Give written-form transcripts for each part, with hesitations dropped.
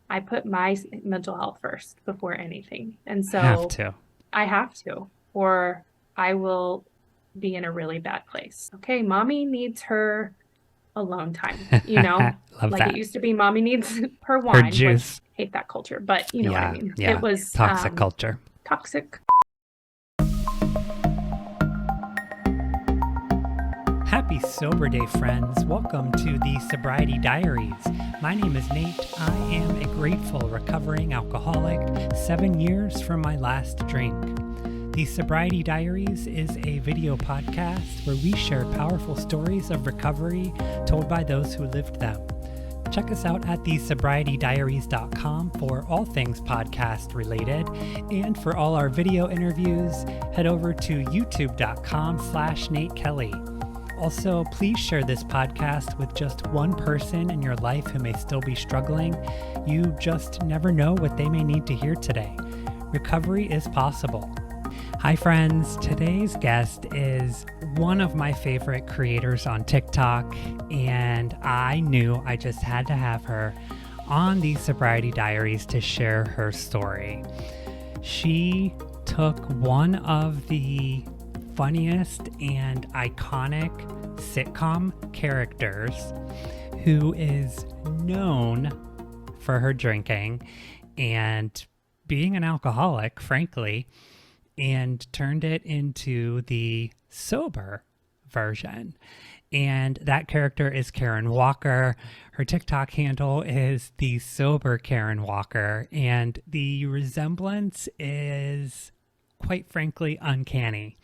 I put my mental health first before anything. And Have so to. I have to, or I will be in a really bad place. Okay, mommy needs her alone time, Love like it that. used to be mommy needs her Her wine, which juice. hate that culture, but you know what I Yeah, mean. It yeah. was Toxic culture. toxic. Happy Sober Day, friends. Welcome to the Sobriety Diaries. My name is Nate. I am a grateful recovering alcoholic 7 years from my last drink. The Sobriety Diaries is a video podcast where we share powerful stories of recovery told by those who lived them. Check us out at thesobrietydiaries.com for all things podcast related. And for all our video interviews, head over to youtube.com/Nate Kelly. Also, please share this podcast with just one person in your life who may still be struggling. You just never know what they may need to hear today. Recovery is possible. Hi, friends. Today's guest is one of my favorite creators on TikTok, and I knew I just had to have her on the Sobriety Diaries to share her story. She took one of the funniest and iconic sitcom characters who is known for her drinking and being an alcoholic, frankly, and turned it into the sober version. And that character is Karen Walker. Her TikTok handle is the sober Karen Walker. And the resemblance is, quite frankly, uncanny.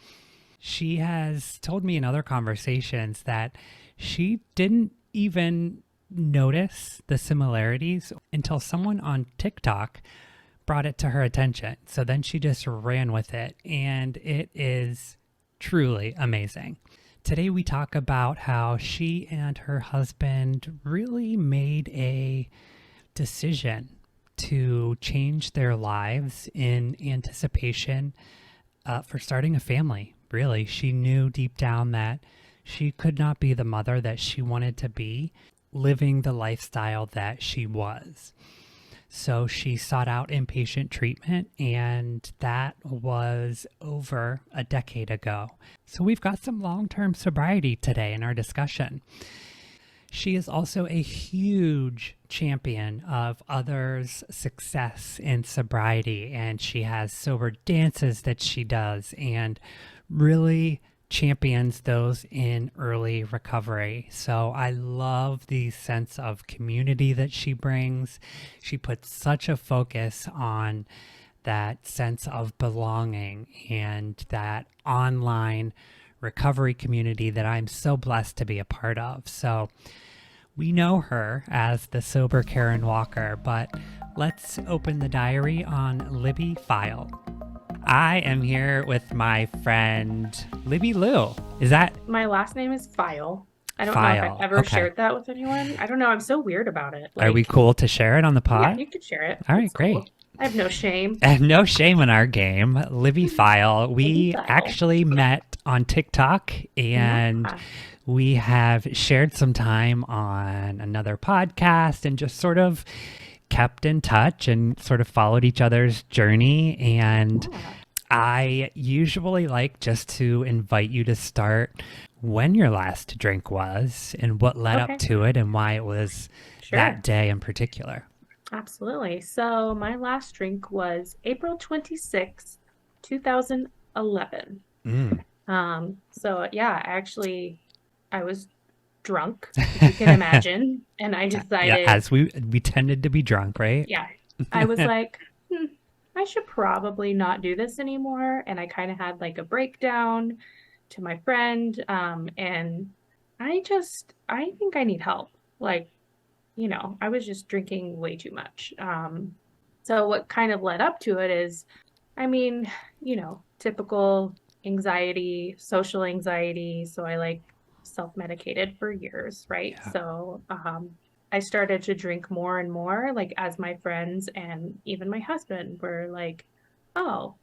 She has told me in other conversations that she didn't even notice the similarities until someone on TikTok brought it to her attention. So then she just ran with it, and it is truly amazing. Today we talk about how she and her husband really made a decision to change their lives in anticipation for starting a family. Really, she knew deep down that she could not be the mother that she wanted to be, living the lifestyle that she was. So she sought out inpatient treatment, and that was over a decade ago. So we've got some long term sobriety today in our discussion. She is also a huge champion of others' success in sobriety, and she has sober dances that she does and really champions those in early recovery. So I love the sense of community that she brings. She puts such a focus on that sense of belonging and that online recovery community that I'm so blessed to be a part of. So we know her as the sober Karen Walker, but let's open the diary on Libby Phyle. I am here with my friend Libby Lou. Is that My last name is Phyle. I don't know if I've Phyle? ever Okay. shared that with anyone. I don't know. I'm so weird about it. Are we Like, cool to share it on the yeah, pod? you could share it. All right, It's great. cool. I have no shame. No shame in our game. Libby Phyle. Maybe We Phyle. actually met on TikTok, and Yeah. we have shared some time on another podcast and just sort of kept in touch and sort of followed each other's journey. And Yeah. I usually like just to invite you to start when your last drink was and what led up Okay. to it and why it was that Sure. day in particular. Absolutely. So my last drink was April 26th, 2011. Mm. So yeah, actually I was drunk, if you can imagine, and I Yeah, decided, as we tended to be drunk, right? yeah, I was like, I should probably not do this anymore. And I kind of had like a breakdown to my friend. And I think I need help. Like, I was just drinking way too much. So what kind of led up to it is, I mean, typical anxiety, social anxiety. So I like self-medicated for years, right? Yeah. So I started to drink more and more, like as my friends and even my husband were like, oh,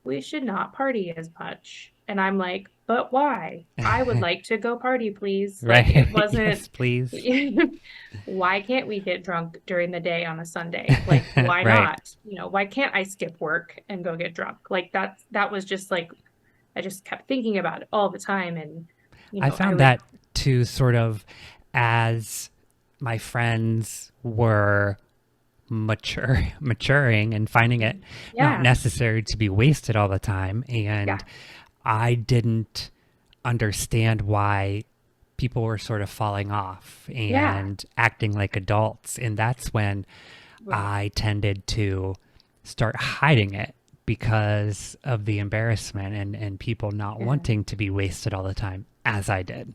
we should not party as much. And I'm like, but why? I would like to go party, please. Like, it Right. wasn't, Yes, please. why can't we get drunk during the day on a Sunday? Like, why Right. not? Why can't I skip work and go get drunk? Like, that was just like, I just kept thinking about it all the time. And, I I found would, that too, sort of as my friends were maturing and finding it not yeah, necessary to be wasted all the time. yeah, And I didn't understand why people were sort of falling off yeah, and acting like adults. And that's when right. I tended to start hiding it because of the embarrassment and people not Yeah, wanting to be wasted all the time, as I did.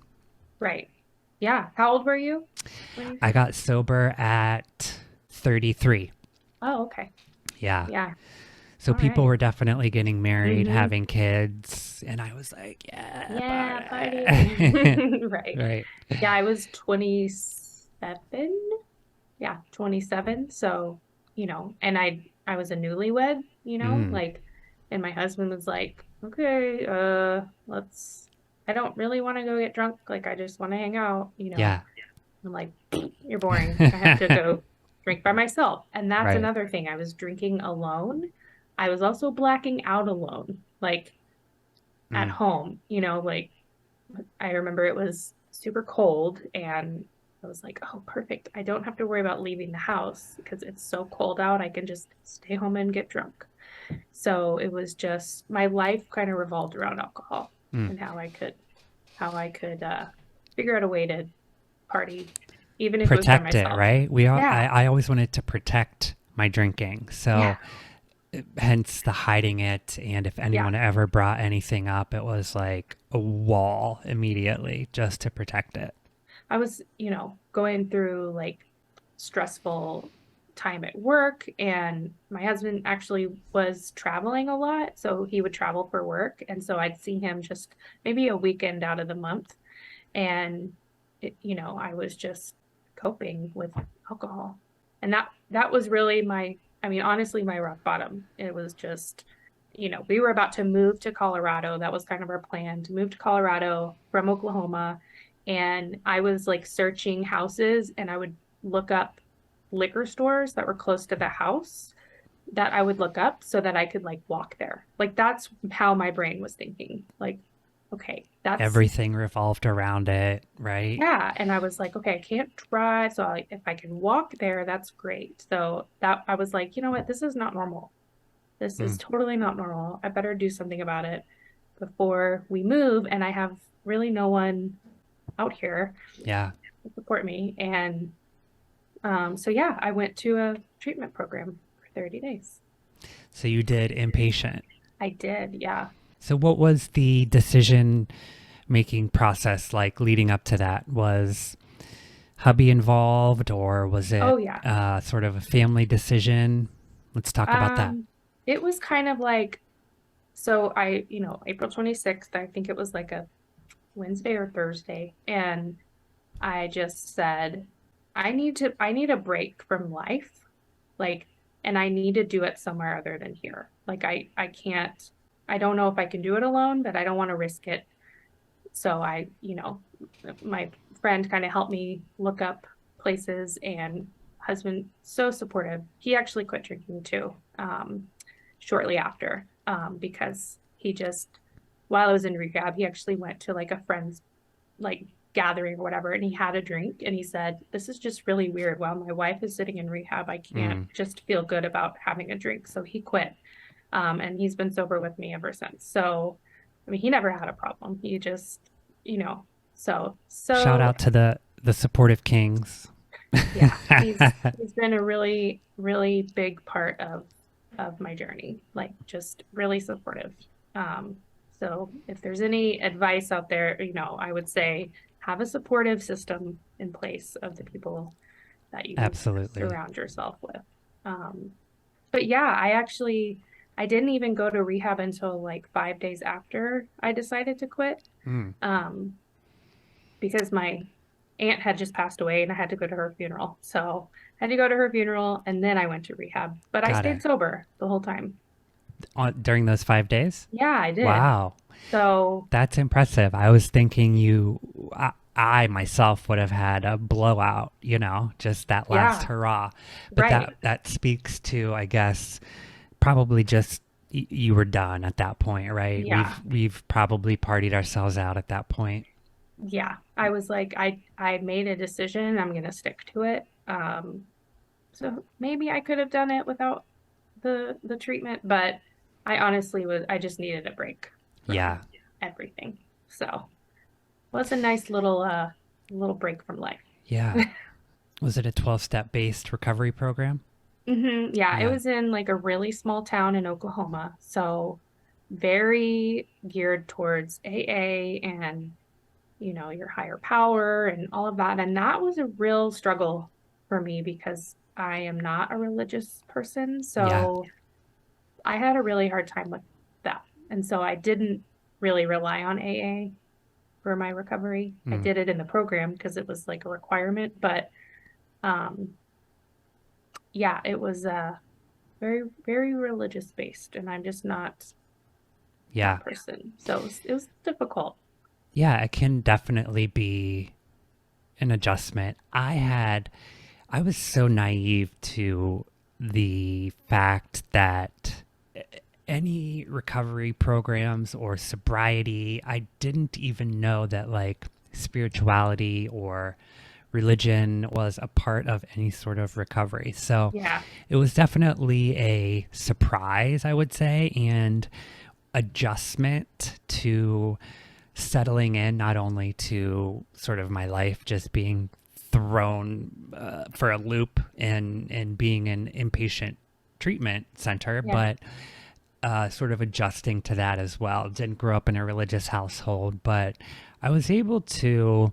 right. Yeah. How old were you when you I said? got sober at 33. Oh, okay. Yeah. Yeah. So All people right. were definitely getting married, Mm-hmm. having kids, and I was like, yeah, Yeah, party. party. Right. Right. Yeah, I was 27. Yeah, 27. So, and I was a newlywed, Mm, like, and my husband was like, okay, I don't really want to go get drunk. Like, I just want to hang out. yeah. I'm like, you're boring. I have to go drink by myself. And that's Right. another thing. I was drinking alone. I was also blacking out alone, like at Mm. home, like I remember it was super cold and I was like, oh, perfect. I don't have to worry about leaving the house because it's so cold out. I can just stay home and get drunk. So it was just my life kind of revolved around alcohol Mm. and how I could figure out a way to party, even if it was by Protect it, myself. right? Yeah. I always wanted to protect my drinking. Yeah. So hence the hiding it. And if Yeah. anyone ever brought anything up, it was like a wall immediately just to protect it. I was, going through like stressful time at work, and my husband actually was traveling a lot. So he would travel for work. And so I'd see him just maybe a weekend out of the month. And, I was just coping with alcohol. And that was really I mean, honestly, my rock bottom. It was just, we were about to move to Colorado. That was kind of our plan to move to Colorado from Oklahoma. And I was like searching houses and I would look up liquor stores that were close to the house that I would look up so that I could like walk there. Like that's how my brain was thinking. Like, okay, that's Everything revolved around it, right? yeah. And I was like, okay, I can't drive. So if I can walk there, that's great. So that I was like, you know what? This is not normal. This is Mm. totally not normal. I better do something about it before we move. And I have really no one out here Yeah. to support me. And so yeah, I went to a treatment program for 30 days. So you did inpatient. I did, yeah. So what was the decision making process like leading up to that? Was hubby involved or was it Oh yeah. sort of a family decision? Let's talk about that. Um, it was kind of like so April 26th, I think it was like a Wednesday or Thursday, and I just said, I need a break from life. Like, and I need to do it somewhere other than here. Like I can't, I don't know if I can do it alone, but I don't want to risk it. So my friend kind of helped me look up places, and husband so supportive. He actually quit drinking too, shortly after, because he just while I was in rehab, he actually went to like a friend's like gathering or whatever, and he had a drink, and he said, "This is just really weird. While my wife is sitting in rehab, I can't Mm. just feel good about having a drink." So he quit, and he's been sober with me ever since. So, I mean, he never had a problem. He just, you know, so Shout so out to the supportive kings. yeah, he's been a really really big part of my journey. Like just really supportive. Um, so if there's any advice out there, I would say have a supportive system in place of the people that you Absolutely. surround yourself with. Um, but yeah, I didn't even go to rehab until like 5 days after I decided to quit. Mm. Um, because my aunt had just passed away and I had to go to her funeral. So I had to go to her funeral and then I went to rehab, but I Got stayed it. sober the whole time. during those 5 days? Yeah, I did. Wow. So That's impressive. I was thinking I myself would have had a blowout, just that last yeah, hurrah. But right. that speaks to, I guess, probably just you were done at that point, right? Yeah. We've probably partied ourselves out at that point. Yeah. I was like, I made a decision. I'm gonna stick to it. So maybe I could have done it without the treatment, but I just needed a break from Yeah. everything. So it was a nice little break from life. Yeah. Was it a 12-step based recovery program? Yeah, it Yeah. was in like a really small town in Oklahoma. So very geared towards AA and, your higher power and all of that. And that was a real struggle for me because I am not a religious person. Yeah. So I had a really hard time with that. And so I didn't really rely on AA for my recovery. I Mm. did it in the program because it was like a requirement, but um yeah, it was very, very religious based, and I'm just not Yeah. that person. So it was difficult. Yeah, it can definitely be an adjustment. I was so naive to the fact that any recovery programs or sobriety, I didn't even know that like spirituality or religion was a part of any sort of recovery. So Yeah, it was definitely a surprise, I would say, and adjustment to settling in not only to sort of my life just being thrown for a loop and being an inpatient treatment center, yeah, but sort of adjusting to that as well. Didn't grow up in a religious household, but I was able to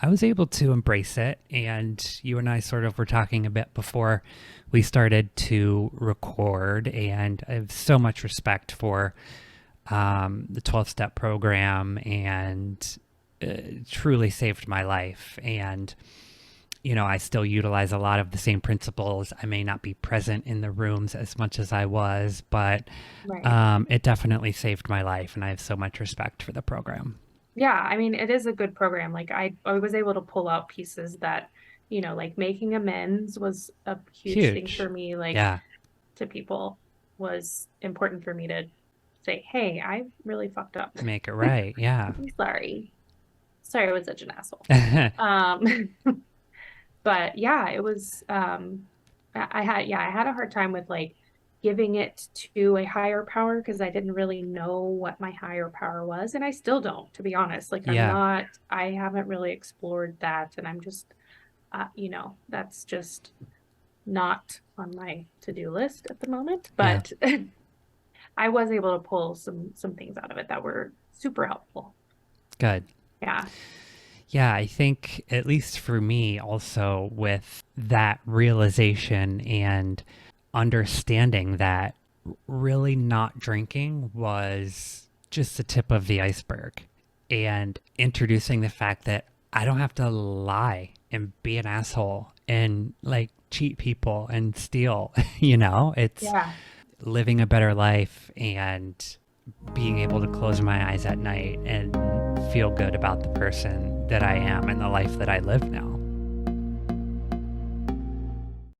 embrace it. And you and I sort of were talking a bit before we started to record, and I have so much respect for the 12-step program, and truly saved my life. And I still utilize a lot of the same principles. I may not be present in the rooms as much as I was, but right. it definitely saved my life, and I have so much respect for the program. Yeah, I mean, it is a good program. Like I was able to pull out pieces that, like making amends was a huge thing for Huge. me, like Yeah. to people was important for me to say, "Hey, I really fucked up. Make it right. Yeah. I'm sorry. Sorry I was such an asshole." Um but yeah, it was I had a hard time with like giving it to a higher power because I didn't really know what my higher power was, and I still don't, to be honest. Like Yeah. I haven't really explored that, and I'm just that's just not on my to-do list at the moment, Yeah. but I was able to pull some things out of it that were super helpful. Good. Yeah. Yeah, I think, at least for me, also with that realization and understanding that really not drinking was just the tip of the iceberg, and introducing the fact that I don't have to lie and be an asshole and like cheat people and steal, it's Yeah. living a better life and being able to close my eyes at night and feel good about the person that I am and the life that I live now.